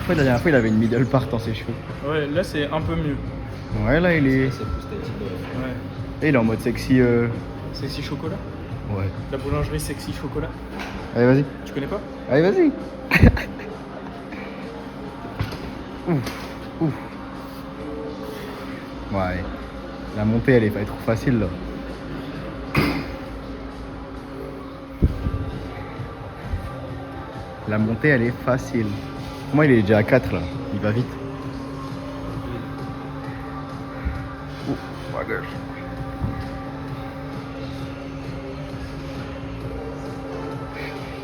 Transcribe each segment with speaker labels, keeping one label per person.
Speaker 1: La dernière fois, il avait une middle part dans ses cheveux.
Speaker 2: Ouais, là c'est un peu mieux.
Speaker 1: Ouais, là, il est.
Speaker 2: Ouais.
Speaker 1: Et il est en mode sexy.
Speaker 2: Sexy chocolat.
Speaker 1: Ouais.
Speaker 2: La boulangerie sexy chocolat.
Speaker 1: Allez, vas-y.
Speaker 2: Tu connais pas?
Speaker 1: Allez, vas-y. Ouf. Ouf. Ouais. La montée, elle est pas trop facile là. La montée, elle est facile. Pour moi, il est déjà à 4 là. Il va vite. Ouf, à gauche.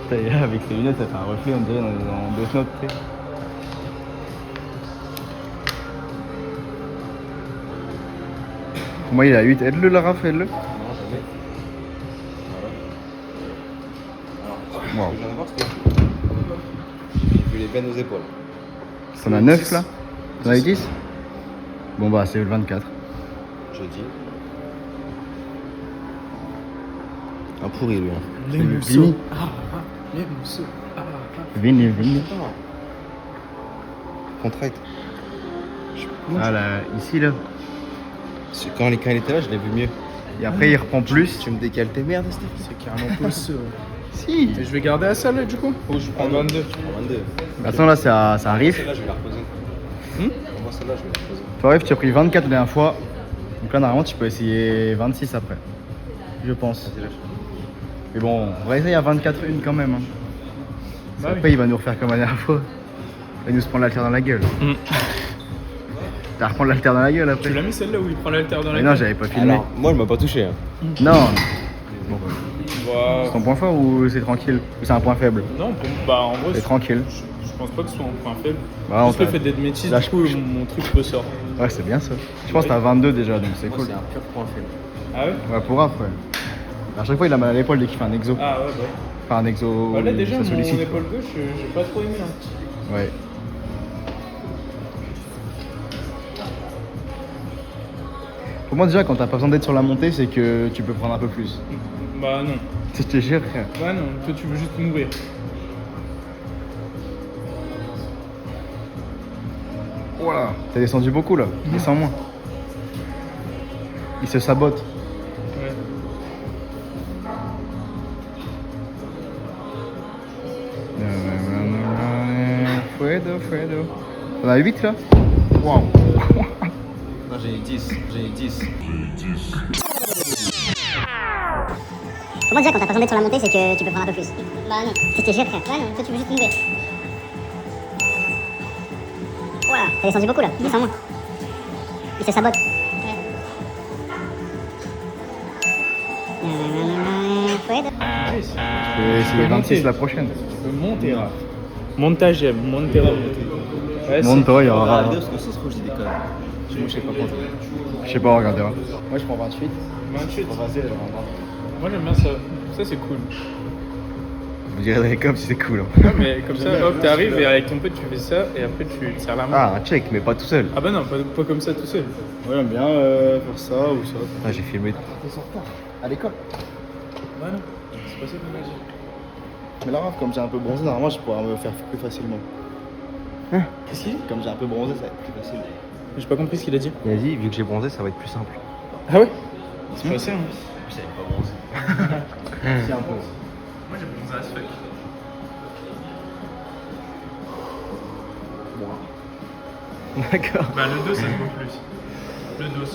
Speaker 1: Putain, avec ses lunettes, ça fait un reflet, on dirait dans Death Note, tu sais. Pour moi, il est à 8. Aide-le, la Raph, aide-le.
Speaker 3: Non, jamais.
Speaker 1: Wow.
Speaker 3: Je viens de voir, c'était j'ai vu les veines aux épaules.
Speaker 1: T'en as 9 là? T'en as 10? Bon bah c'est le 24.
Speaker 3: Jeudi. Un pourri lui. Hein.
Speaker 2: Les
Speaker 1: Vini.
Speaker 2: mousseaux. Les mousseaux.
Speaker 1: Vini.
Speaker 3: Contract.
Speaker 1: Ah là, ici là.
Speaker 3: Quand il était là, je l'ai vu mieux.
Speaker 1: Et après il reprend plus.
Speaker 3: Tu me décales tes merdes, Steph.
Speaker 2: C'est carrément pousseux.
Speaker 1: Si.
Speaker 2: Et je vais garder à ça là du coup. Ou je prends 22.
Speaker 3: Je prends 22.
Speaker 1: Attends là c'est un riff.
Speaker 3: Celle-là, je vais la reposer. On voit celle-là, je vais la reposer.
Speaker 1: Toi riff tu as pris 24 la dernière fois. Donc là normalement tu peux essayer 26 après. Je pense.
Speaker 3: Vas-y, lâche.
Speaker 1: Mais bon, on va essayer à 24 une quand même. Hein.
Speaker 2: Bah
Speaker 1: Après il va nous refaire comme la dernière fois. Il va nous se prendre l'alter dans la gueule.
Speaker 2: Mm.
Speaker 1: Tu vas reprendre l'alter dans la gueule après.
Speaker 2: Tu l'as mis celle-là où il prend l'alter dans la
Speaker 1: Mais non
Speaker 2: gueule?
Speaker 1: j'avais pas filmé.
Speaker 3: Alors, moi, elle m'a pas touché. Hein.
Speaker 1: Non. Bon,
Speaker 2: Bah,
Speaker 1: c'est ton point fort ou c'est tranquille? Ou c'est un point faible?
Speaker 2: non, bah en gros,
Speaker 1: C'est tranquille.
Speaker 2: je pense pas que ce soit un point faible.
Speaker 1: Bah, on
Speaker 2: Juste le
Speaker 1: t'a-
Speaker 2: fait d'être métis,
Speaker 1: Là,
Speaker 2: du coup, mon truc ressort.
Speaker 1: Ouais c'est bien ça. Je pense que t'as 22 déjà donc c'est
Speaker 3: Moi,
Speaker 1: cool.
Speaker 3: c'est un pur point faible.
Speaker 2: Ah ouais?
Speaker 1: Ouais pour Raph ouais. À chaque fois il a mal à l'épaule dès qu'il fait un exo.
Speaker 2: Ah ouais, bah.
Speaker 1: Enfin un exo.
Speaker 2: Bah là, déjà,
Speaker 1: ça
Speaker 2: mon
Speaker 1: sollicite.
Speaker 2: épaule gauche, j'ai pas trop aimé. Hein.
Speaker 1: Ouais. Pour moi déjà quand t'as pas besoin d'être sur la montée c'est que tu peux prendre un peu plus.
Speaker 2: Bah non.
Speaker 1: Je te jure frère.
Speaker 2: Bah non, toi tu veux juste mourir.
Speaker 1: Voilà. T'as descendu beaucoup là. Descends moins. Il se sabote.
Speaker 2: Ouais.
Speaker 1: Fredo. On a 8 là. Waouh.
Speaker 3: Non, j'ai 10. J'ai 10.
Speaker 4: Pour moi déjà quand t'as pas besoin d'être sur la montée c'est que tu peux prendre un peu plus. Bah non. Je te jure frère. Bah non, toi tu veux juste mourir. Voilà. T'as descendu beaucoup là, descends moins. Il se sabote. Ouais.
Speaker 2: Nice.
Speaker 1: Je vais essayer 26 la prochaine.
Speaker 2: Tu peux monter là. Montage, montera. Ouais,
Speaker 1: Monte-toi, il y
Speaker 3: On va
Speaker 1: aura.
Speaker 3: la vidéo parce que ça se trouve, je dis des conneries. Moi, je sais pas compter.
Speaker 1: Je sais pas, on regardera. Moi je prends 28.
Speaker 2: 28.
Speaker 1: Vas-y,
Speaker 2: Moi j'aime bien ça. Ça c'est cool.
Speaker 1: Vous direz dans les coms si c'est cool. Hein.
Speaker 2: Ouais, mais comme ça, hop, t'arrives et avec ton pote tu fais ça et après tu te serres la main.
Speaker 1: Ah, un check, mais pas tout seul.
Speaker 2: Ah bah non, pas comme ça tout seul.
Speaker 1: Ouais, j'aime bien faire ça ou ça. Ah, j'ai filmé. Ils sont en retard. À l'école.
Speaker 2: Ouais non, c'est pas ça qu'on a dit.
Speaker 1: Mais là, comme j'ai un peu bronzé, normalement, je pourrais me faire plus facilement.
Speaker 2: Hein? Qu'est-ce qu'il dit?
Speaker 1: Comme j'ai un peu bronzé, ça va être plus facile.
Speaker 2: J'ai pas compris ce qu'il a dit.
Speaker 3: Il a dit, vu que j'ai bronzé, ça va être plus simple.
Speaker 2: Ah ouais? C'est pas ça, hein.
Speaker 3: J'avais pas bronzé.
Speaker 1: C'est un peu.
Speaker 2: Moi j'ai bronzé à ce fuck.
Speaker 1: D'accord.
Speaker 2: Bah le dos ça se voit plus. Le dos.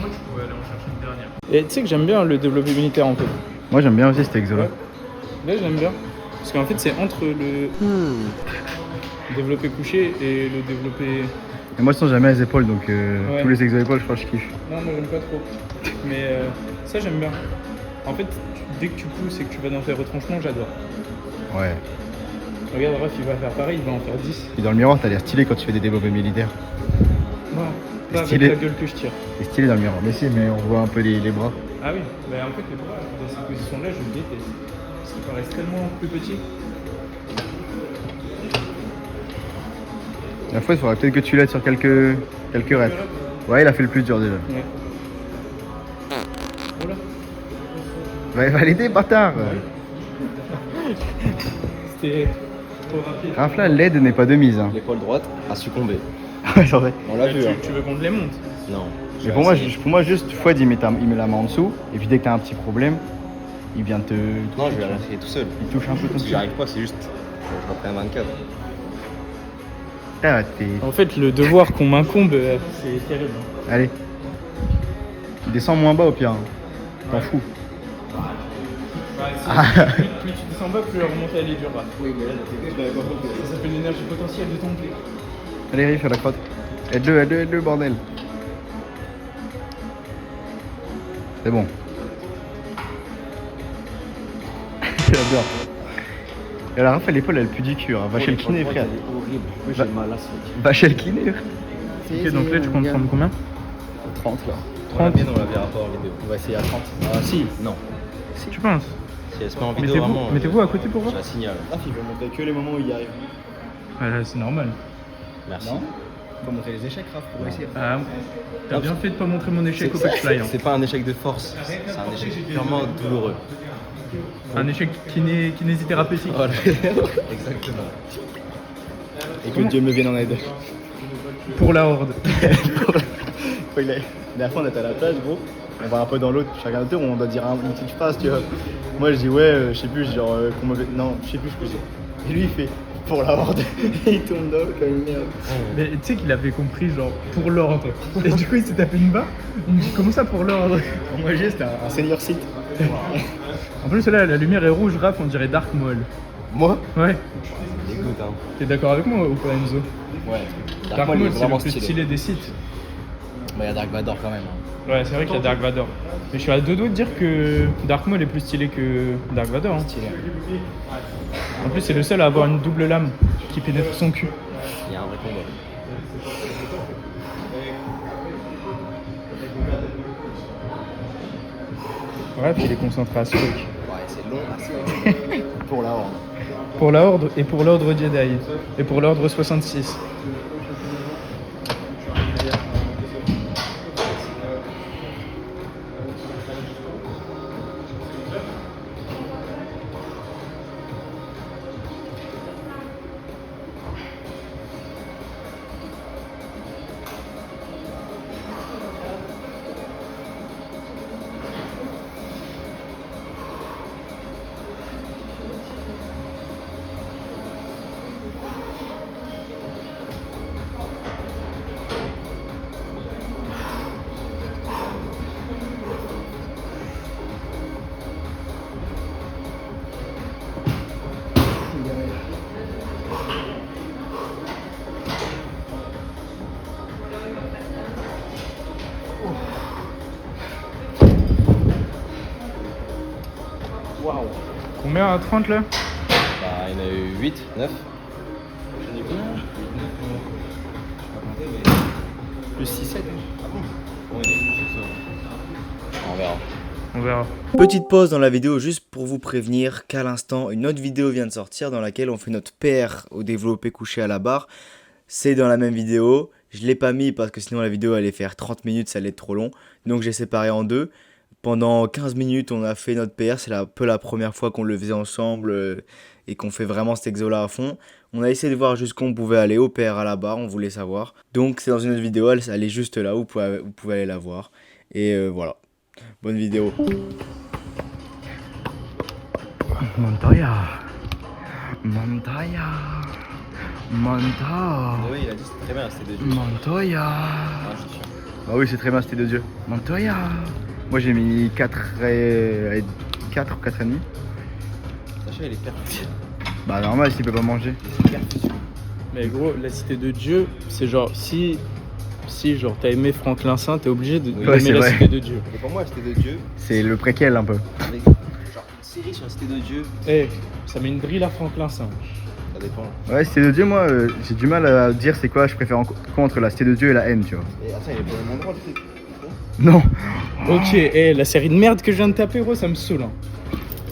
Speaker 2: Moi tu pouvais aller en chercher une dernière. Et tu sais que j'aime bien le développé militaire en fait.
Speaker 1: Moi, j'aime bien aussi cet exo là.
Speaker 2: Là, j'aime bien. Parce qu'en fait, c'est entre le développé couché et le développé.
Speaker 1: Et moi, je sens jamais les épaules, donc
Speaker 2: Ouais.
Speaker 1: tous les exo-épaules, je crois que je kiffe.
Speaker 2: Non, moi, j'aime pas trop. Mais ça, j'aime bien. En fait, dès que tu pousses et que tu vas dans tes retranchements, j'adore.
Speaker 1: Ouais.
Speaker 2: Regarde, Raph, il va faire pareil, il va en faire 10.
Speaker 1: Et dans le miroir, t'as l'air stylé quand tu fais des développés militaires.
Speaker 2: Non, pas avec
Speaker 1: stylé.
Speaker 2: la gueule que je tire.
Speaker 1: C'est stylé dans le miroir. Mais si, mais on voit un peu les bras.
Speaker 2: Ah oui, bah en fait, les bras, dans cette position-là, je le déteste. Parce qu'ils paraissent tellement plus petits.
Speaker 1: La fois, il faudra peut-être que tu l'aides sur quelques reps. Ouais, il a fait le plus dur déjà.
Speaker 2: Ouais. Voilà.
Speaker 1: Va l'aider, bâtard.
Speaker 2: C'était trop rapide.
Speaker 1: Rafla, l'aide n'est pas de mise. Hein.
Speaker 3: L'épaule droite a succombé.
Speaker 1: Ouais, c'est vrai.
Speaker 3: On l'a vu. Hein.
Speaker 2: Tu veux qu'on te les monte?
Speaker 3: Non.
Speaker 1: Mais pour moi, juste, Fouad, il met la main en dessous. Et puis dès que t'as un petit problème, il vient te.
Speaker 3: Non, je vais rester tout seul.
Speaker 1: Il touche un peu ton
Speaker 3: Si j'y arrive pas, c'est juste. Je reprends un 24.
Speaker 1: Ah, t'es.
Speaker 2: En fait, le devoir qu'on m'incombe, c'est terrible.
Speaker 1: Allez. Descends moins bas au pire. Hein. T'en fous.
Speaker 2: Plus tu descends bas, plus la remontée elle est dure. Oui, mais là, ça s'appelle l'énergie potentielle de ton pied.
Speaker 1: Allez, Riff, à la crotte. Aide-le, bordel. C'est bon. J'adore. Et la Raph, l'épaule, elle pue du cul. Hein. Va chez le kiné, frère.
Speaker 3: Horrible. Oui, j'ai mal à ça.
Speaker 1: Va chez le kiné.
Speaker 2: Ok, donc là, tu comptes prendre combien?
Speaker 1: 30 là.
Speaker 2: 30.
Speaker 3: On la verra pas en vidéo.
Speaker 1: On va essayer à 30.
Speaker 3: Ah, si. Non.
Speaker 2: Tu penses?
Speaker 3: Si elle se met en vidéo, vraiment.
Speaker 2: Mettez-vous à côté pour
Speaker 3: Je
Speaker 2: voir.
Speaker 3: la signale.
Speaker 1: Raph, il veut montrer que les moments où il y arrive.
Speaker 2: Ouais, c'est normal.
Speaker 3: Merci.
Speaker 1: Non? Faut montrer les échecs, Raph, pour réussir.
Speaker 2: Ah, t'as bien fait de pas montrer mon échec au
Speaker 3: C'est-
Speaker 2: Pexfly. Hein.
Speaker 3: C'est pas un échec de force, c'est un échec purement douloureux.
Speaker 2: Un échec kinésithérapeutique.
Speaker 3: Voilà. Exactement.
Speaker 1: Et que Dieu me vienne en aide.
Speaker 2: Pour la horde.
Speaker 1: La dernière fois, on était à la plage, gros. On va un peu dans l'autre, chacun notre tour, on doit dire une petite phrase, tu vois. Moi, je dis ouais, je sais plus, genre, qu'on me... Non, je sais plus ce que c'est. Et lui, il fait pour la horde. Et il tombe là comme une merde.
Speaker 2: Mais tu sais qu'il avait compris, genre, pour l'ordre. Et du coup, il s'est tapé une barre. Il me dit, comment ça pour l'ordre?
Speaker 1: Pour moi, juste un senior site.
Speaker 2: En plus, là, la lumière est rouge, Raph, on dirait Dark Maul.
Speaker 1: Moi?
Speaker 2: Ouais.
Speaker 3: Écoute, hein.
Speaker 2: T'es d'accord avec moi ou pas, Enzo?
Speaker 3: Ouais.
Speaker 2: Dark
Speaker 3: Maul, il est
Speaker 2: Maul, c'est
Speaker 3: vraiment
Speaker 2: le plus stylé des sites.
Speaker 3: Bah, il y a Dark Vador quand même. Hein.
Speaker 2: Ouais, c'est vrai qu'il y a Dark Vador. Mais je suis à deux doigts de dire que Dark Maul est plus stylé que Dark Vador. Hein.
Speaker 3: Stylé.
Speaker 2: En plus, c'est le seul à avoir une double lame qui pénètre son cul.
Speaker 3: Il y a un vrai combat.
Speaker 2: Ouais, puis il est concentré à ce truc.
Speaker 3: Ouais, c'est long, assez.
Speaker 1: Pour la horde.
Speaker 2: Pour la Horde et pour l'Ordre Jedi. Et pour l'Ordre 66.
Speaker 3: Waouh.
Speaker 2: Combien à 30 là?
Speaker 3: Bah, il y en a eu 8, 9. J'en ai eu combien?
Speaker 1: Plus 6-7.
Speaker 3: On verra.
Speaker 2: On verra.
Speaker 5: Petite pause dans la vidéo juste pour vous prévenir qu'à l'instant, une autre vidéo vient de sortir dans laquelle on fait notre PR au développé couché à la barre. C'est dans la même vidéo. Je ne l'ai pas mis parce que sinon la vidéo allait faire 30 minutes, ça allait être trop long. Donc j'ai séparé en deux. Pendant 15 minutes, on a fait notre PR. C'est un peu la première fois qu'on le faisait ensemble et qu'on fait vraiment cet exo-là à fond. On a essayé de voir jusqu'où on pouvait aller au PR à la barre, on voulait savoir. Donc c'est dans une autre vidéo, elle est juste là, vous pouvez aller la voir. Et voilà. Bonne vidéo.
Speaker 1: Montoya. Montoya. Montoya.
Speaker 3: Oui, il a dit c'était très bien, c'était des jeux.
Speaker 1: Montoya.
Speaker 3: Ah, je suis sûr.
Speaker 1: Bah oui, c'est très bien, c'était de Dieu. Montoya. Moi j'ai mis 4 ou 4,5.
Speaker 3: Sacha, il est perfide.
Speaker 1: Bah normal s'il peut pas manger.
Speaker 2: Mais gros, la cité de Dieu, c'est genre, si genre t'as aimé Franklin Saint, t'es obligé d'aimer
Speaker 1: Ouais, c'est
Speaker 2: la
Speaker 1: vrai.
Speaker 2: cité de Dieu.
Speaker 3: Et pour moi, la Cité de Dieu,
Speaker 1: C'est le préquel un peu.
Speaker 3: avec genre une série sur la Cité de Dieu,
Speaker 2: Eh, ça met une drille à Franklin Saint.
Speaker 3: ça dépend.
Speaker 1: Ouais, Cité de Dieu, moi j'ai du mal à dire c'est quoi je préfère quoi entre la Cité de Dieu et la haine, tu vois.
Speaker 3: Et attends, il est pas au même endroit le truc.
Speaker 1: Non.
Speaker 2: Ok, la série de merde que je viens de taper, gros, ça me saoule. Hein.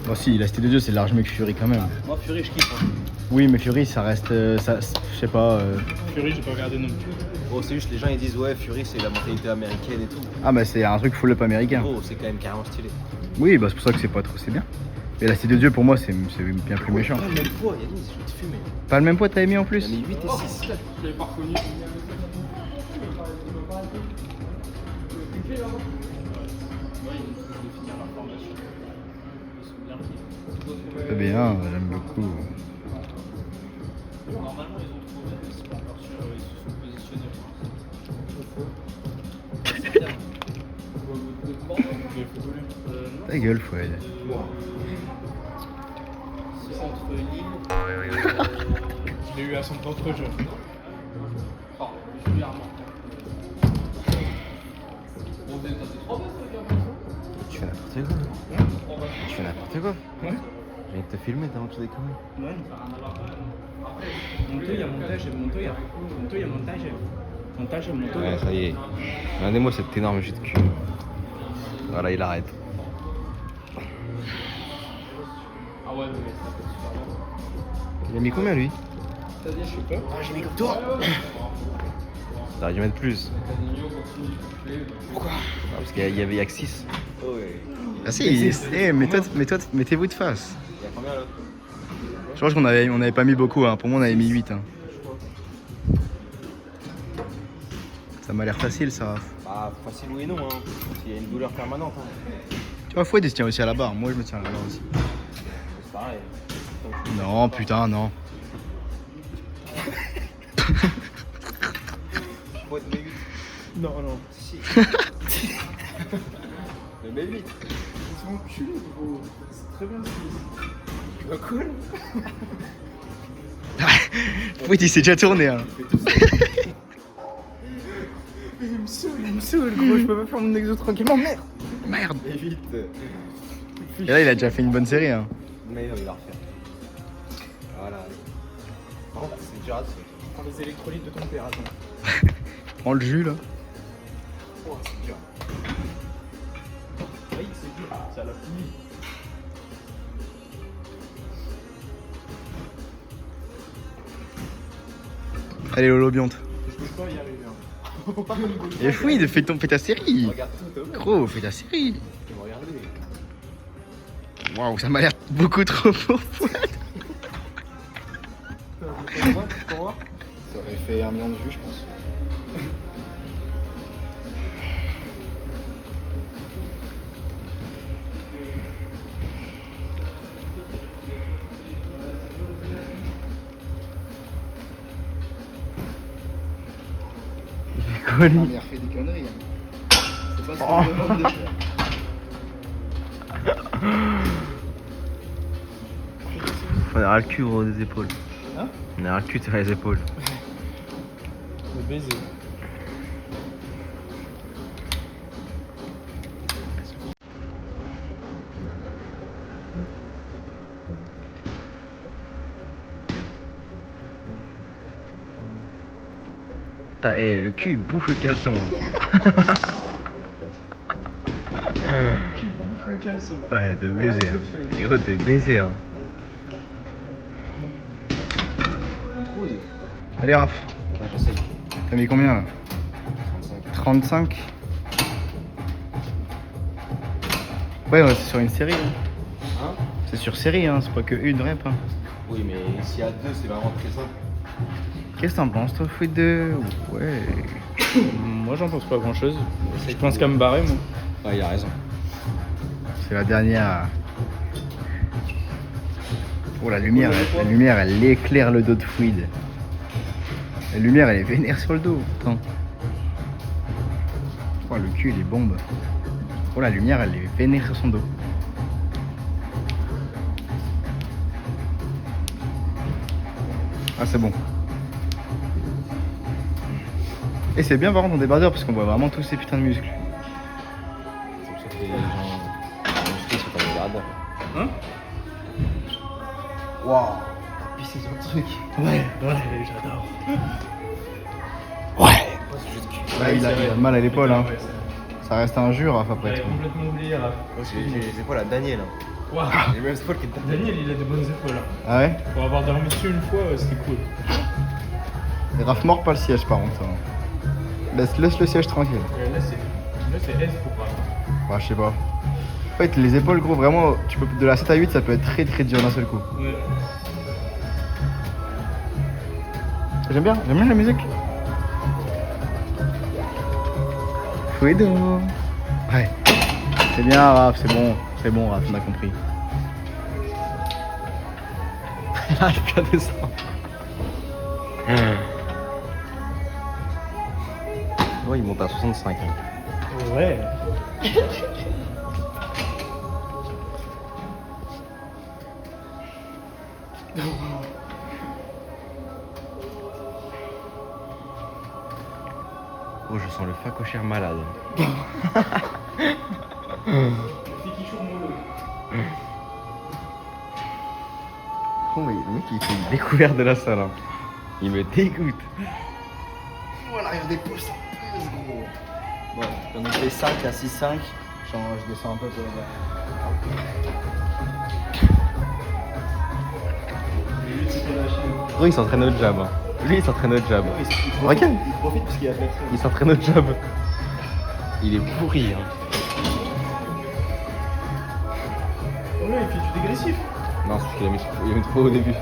Speaker 1: Bon si, la Cité de Dieu c'est large mieux que Fury quand même.
Speaker 3: Moi, Fury, je kiffe. Hein.
Speaker 1: Oui mais Fury ça reste, ça, je sais pas.
Speaker 2: Fury, j'ai pas regardé non plus.
Speaker 3: Gros, c'est juste les gens ils disent ouais, Fury c'est la mentalité américaine et tout.
Speaker 1: Ah bah c'est un truc full up américain.
Speaker 3: Gros, c'est quand même carrément stylé.
Speaker 1: Oui bah c'est pour ça que c'est pas trop, c'est bien. Et la Cité de Dieu pour moi c'est bien plus méchant.
Speaker 3: Pas le même poids, Yannis, je vais te fumer.
Speaker 1: Pas le même poids t'as aimé en
Speaker 3: Il
Speaker 1: plus?
Speaker 3: a mis 8 et 6.
Speaker 2: Je l'avais pas reconnu.
Speaker 1: C'est bien, j'aime beaucoup. Ta gueule Fouad.
Speaker 2: Je l'ai eu à son propre jeu.
Speaker 3: Tu fais n'importe quoi. Tu fais n'importe quoi.
Speaker 2: Ouais.
Speaker 3: Je viens de te filmer, t'as envie de déconner.
Speaker 2: Ouais. Monto, il y a montage, monto, il y a montage. Montage, monto.
Speaker 3: Ouais, ça y est. Regardez-moi cet énorme jus de cul. Voilà, il arrête.
Speaker 2: Ah ouais, mais
Speaker 1: Il a mis combien lui?
Speaker 2: c'est-à-dire, je sais pas.
Speaker 1: J'ai mis comme toi.
Speaker 3: T'aurais dû mettre plus. Pourquoi? Parce qu'il y avait que 6.
Speaker 1: Ah si, mettez-vous de face.
Speaker 3: Il y a combien là?
Speaker 1: Je pense qu'on avait pas mis beaucoup, hein. Pour moi on avait mis 8. Hein. Ça m'a l'air facile ça.
Speaker 3: Bah, facile oui et non, hein. Il y a une douleur permanente. Hein.
Speaker 1: Tu vois, Fouad il se tient aussi à la barre. Moi je me tiens à la barre aussi.
Speaker 3: C'est pareil.
Speaker 1: Non, putain, non.
Speaker 3: Faut être B8.
Speaker 2: Non, non.
Speaker 3: Si. Le B8.
Speaker 2: C'est mon cul, gros. C'est très bien.
Speaker 3: Tu vas cool?
Speaker 1: Fouad il s'est déjà tourné. Hein.
Speaker 2: Il me saoule, gros. Je peux pas faire mon exo tranquillement. Merde.
Speaker 1: Merde.
Speaker 3: B8.
Speaker 1: Et là il a déjà fait une bonne série. Hein.
Speaker 3: Mais il va refaire. Voilà. Par contre, c'est dur à se faire.
Speaker 2: Prends les électrolytes de ton père, attends.
Speaker 1: Prends le jus là.
Speaker 2: Oh, c'est dur. Oui, c'est dur. C'est à la pluie.
Speaker 1: Allez Lolo Bionte.
Speaker 2: Je peux pas y arriver. Hein.
Speaker 1: Et Fouad, fais ta série.
Speaker 3: Regarde tout, t'as vu?
Speaker 1: Gros, fais ta série.
Speaker 3: Tu vas regarder.
Speaker 1: Waouh, ça m'a l'air beaucoup trop pour Fouad.
Speaker 3: Pour voir?
Speaker 1: Ça aurait fait 1 million de vues, je pense. Mais il a refait des conneries. Hein. C'est pas ce qu'on me demande de faire.
Speaker 3: On a le cul gros, des épaules.
Speaker 2: Hein?
Speaker 3: On a le cul sur les épaules.
Speaker 2: Le baiser.
Speaker 3: Le cul bouffe le caleçon. Ouais, de baiser. Hein. Gros, t'es baisé. Hein.
Speaker 1: Allez Raph,
Speaker 3: Ouais, j'essaye.
Speaker 1: t'as mis combien là? 35. Ouais, c'est sur une série. Hein.
Speaker 3: Hein?
Speaker 1: C'est sur série, hein. C'est pas que une rep. Hein.
Speaker 3: Oui, mais s'il y a 2, c'est vraiment très simple.
Speaker 1: Qu'est-ce que t'en penses toi, Fouad 2? Ouais.
Speaker 2: Moi, j'en pense pas grand-chose. Je pense qu'à me barrer, moi.
Speaker 3: Ouais, il a raison.
Speaker 1: C'est la dernière. Oh la lumière, elle éclaire le dos de Fouad. La lumière elle est vénère sur le dos. Attends. Oh le cul il est bombe. Oh la lumière elle est vénère sur son dos. Ah, c'est bon. Et c'est bien par contre en débardeur parce qu'on voit vraiment tous ces putains de muscles.
Speaker 3: C'est pour ça que les gens musclés sont pas débardeurs.
Speaker 2: Hein?
Speaker 1: Waouh. Puis c'est un truc.
Speaker 2: Ouais, j'adore.
Speaker 1: Là, il a mal à l'épaule. Hein. Ça reste un jus, Raph, après
Speaker 2: J'avais
Speaker 1: tout.
Speaker 2: complètement oublié, Raph.
Speaker 3: J'ai les épaules à Daniel.
Speaker 2: Waouh.
Speaker 3: J'ai les mêmes épaules que Daniel.
Speaker 2: Daniel, il a de bonnes épaules. Hein.
Speaker 1: Ah ouais?
Speaker 2: Pour avoir dormi dessus une fois, c'était cool.
Speaker 1: Et Raph mord pas le siège par contre. Hein. Laisse le siège tranquille.
Speaker 2: Là, c'est S pour Raph.
Speaker 1: Ouais, je sais pas. En fait, les épaules, gros, vraiment, tu peux, de la 7 à 8, ça peut être très très dur d'un seul coup.
Speaker 2: Ouais.
Speaker 1: J'aime bien la musique. Fluido. Ouais. C'est bien, Raph, c'est bon, Raph, on a compris. Il arrive qu'à descendre.
Speaker 3: Ouais, il monte à 65.
Speaker 2: Ouais.
Speaker 3: Oh, je sens le facochère malade.
Speaker 2: C'est qui chaud mollo.
Speaker 3: Oh, mais le mec, il fait une découverte de la salle. Hein. Il me dégoûte.
Speaker 1: Voilà, il y a des pouces, ça pèse, gros. Bon, j'en ai fait 5 à 6-5. Je descends un peu pour les gars.
Speaker 3: Gros, il s'entraîne au jab. Hein. Lui, il s'entraîne au jab. Regarde,
Speaker 1: Il profite parce qu'il a fait ça.
Speaker 3: il s'entraîne au jab. Il est pourri. Hein.
Speaker 2: Oh là, il fait du dégressif.
Speaker 3: Non, c'est parce qu'il a mis trop au début.